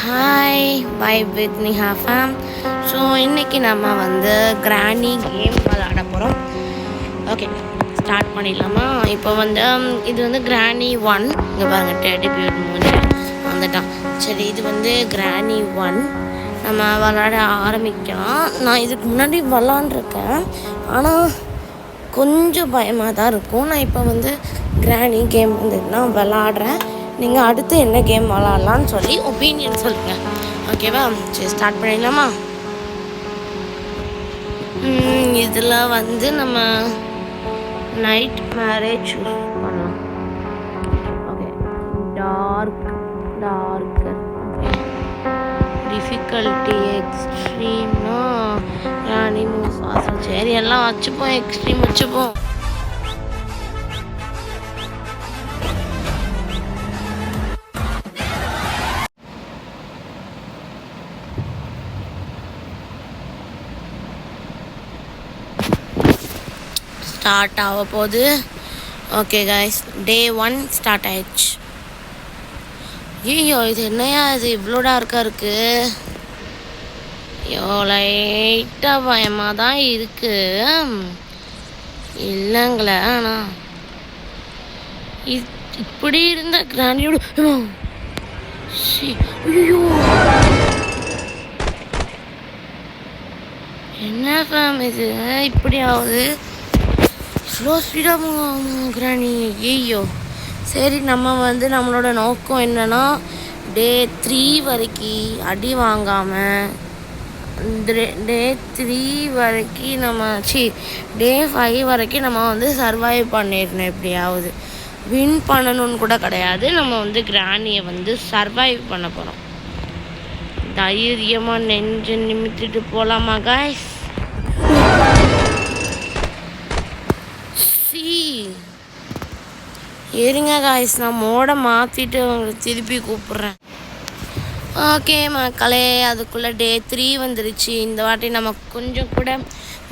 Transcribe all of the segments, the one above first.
Hi vibe with Niha fam. So இன்றைக்கி நம்ம வந்து கிராணி கேம் விளாட போகிறோம். ஓகே, ஸ்டார்ட் பண்ணிடலாமா? இப்போ வந்து இது வந்து கிராணி 1. இங்கே பாருங்கள், டெடி பியர் மூஞ்சி வந்துட்டான். சரி, இது வந்து கிராணி 1. நம்ம விளாட ஆரம்பிக்கலாம். நான் இதுக்கு முன்னாடி விளாண்டுருக்கேன், ஆனால் கொஞ்சம் பயமாக தான் இருக்கும். நான் இப்போ வந்து கிராணி கேம் வந்து நான் விளாட்றேன். நீங்கள் அடுத்து என்ன கேம் விளாட்லான்னு சொல்லி ஒப்பீனியன் சொல்லுங்கள், ஓகேவா? சரி, ஸ்டார்ட் பண்ணிடலாமா? இதில் வந்து நம்ம நைட் மேரேஜ் சூஸ் பண்ணலாம். ஓகே, டார்க்கர் டிஃபிகல்ட்டி எக்ஸ்ட்ரீம்னா அனிமல்ஸ் வாசம். சரி, எல்லாம் வச்சுப்போம், எக்ஸ்ட்ரீம் வச்சுப்போம். ஸ்டார்ட் ஆக போகுது. ஓகே கைஸ், டே 1 ஸ்டார்ட் ஆயிடுச்சு. ஐயோ, இது என்னையா இது இவ்வளோ டார்க்காக இருக்குது? ஐயோ, லைட்டாக பயமாக தான் இருக்குது. இல்லைங்களே, ஆனால் இப்படி இருந்த கிராண்டியோட ஐயோ, என்ன ஃபேம் இது இப்படி ஆகுது? ஸ்லோ ஸ்பீடாக கிராணி. ஐயோ, சரி, நம்ம வந்து நம்மளோட நோக்கம் என்னென்னா டே 3 வரைக்கும் அடி வாங்காமல், டே 3 வரைக்கும் நம்ம டே 5 வரைக்கும் நம்ம வந்து சர்வைவ் பண்ணிடணும். எப்படியாவது வின் பண்ணணும்னு கூட கிடையாது, நம்ம வந்து கிராணியை வந்து சர்வைவ் பண்ண போகிறோம். தைரியமாக நெஞ்சு நிமித்திட்டு போகலாமா காய்ஸ்? இருங்க காய்ஸ், நான் மோட மாற்றிட்டு உங்களுக்கு திருப்பி கூப்பிட்றேன். ஓகே மக்களே, அதுக்குள்ளே டே 3 வந்துருச்சு. இந்த வாட்டி நம்ம கொஞ்சம் கூட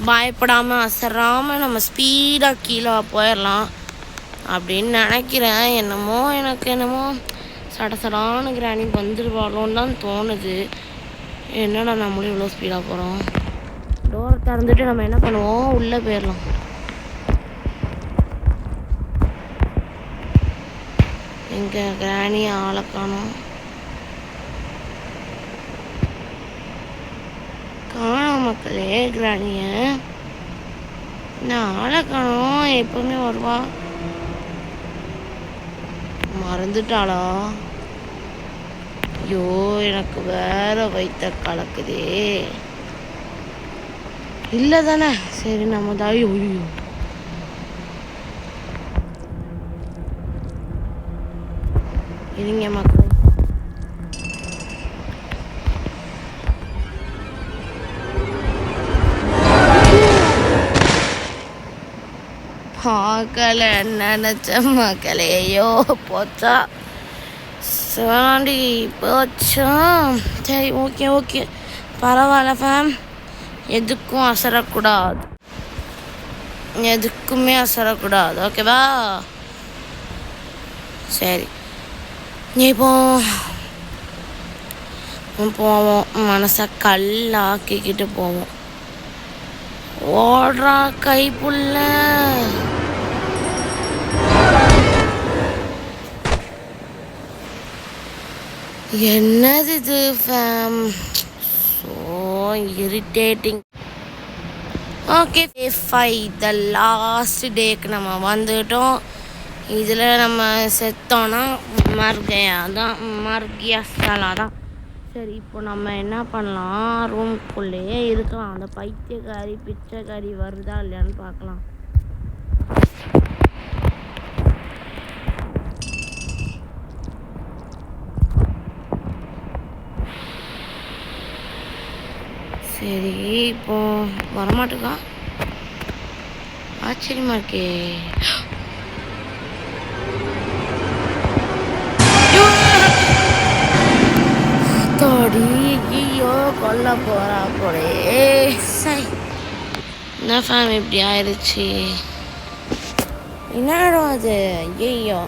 பயப்படாமல் அசராமல் நம்ம ஸ்பீடாக கீழே போயிடலாம் அப்படின்னு நினைக்கிறேன். எனக்கு என்னமோ சடசடான கிராணி வந்துடுவாளோன்னு தான் தோணுது. என்னடா நம்மளும் இவ்வளோ ஸ்பீடாக போகிறோம். டோரை திறந்துட்டு நம்ம என்ன பண்ணுவோம், உள்ளே போயிடலாம். எங்கே கிராணி ஆளை காணோம் மக்களே. கிராணிய நான் ஆளை காணோம். எப்பவுமே வருவா, மறந்துட்டாளா? ஐயோ, எனக்கு வேற வைத்த கலக்குதே. இல்லை தானே? சரி, நம்ம தான். ஐயோ, இருங்க மக்கள். பார்க்கல நினச்ச மக்களையோ போச்சா சாண்டி போச்சா. சரி, ஓகே, பரவாயில்ல ஃபேம். எதுக்கும் அசரக்கூடாது, எதுக்குமே அசரக்கூடாது, ஓகேவா? சரி, இப்போ போவோம். மனசை கல்லாக்கிக்கிட்டு போவோம். ஓடுறா கைப்புள்ள. என்னது இது fam? So irritating. Okay, day 5 the last டேக்கு நம்ம வந்துட்டோம். இதில் நம்ம செத்தோன்னா மர்கியா சாலா தான். சரி, இப்போ நம்ம என்ன பண்ணலாம், ரூம்குள்ளேயே இருக்கலாம். அந்த பைத்தியக்காரி பிச்சைக்காரி வருதா இல்லையான்னு பார்க்கலாம். சரி, இப்போ வரமாட்டுக்கா? ஆச்சரியமா இருக்கே. ஐயோ, கொல்ல போறா போலே. என்ன ஃபேம் இப்படி ஆயிடுச்சு? என்னடா அது? ஐயோ,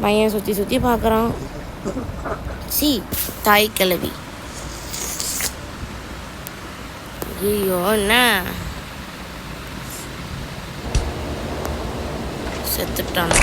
பையன் சுற்றி சுற்றி பார்க்குறான். தாய் கிழவி. ஐயோ என்ன செத்துட்டான்.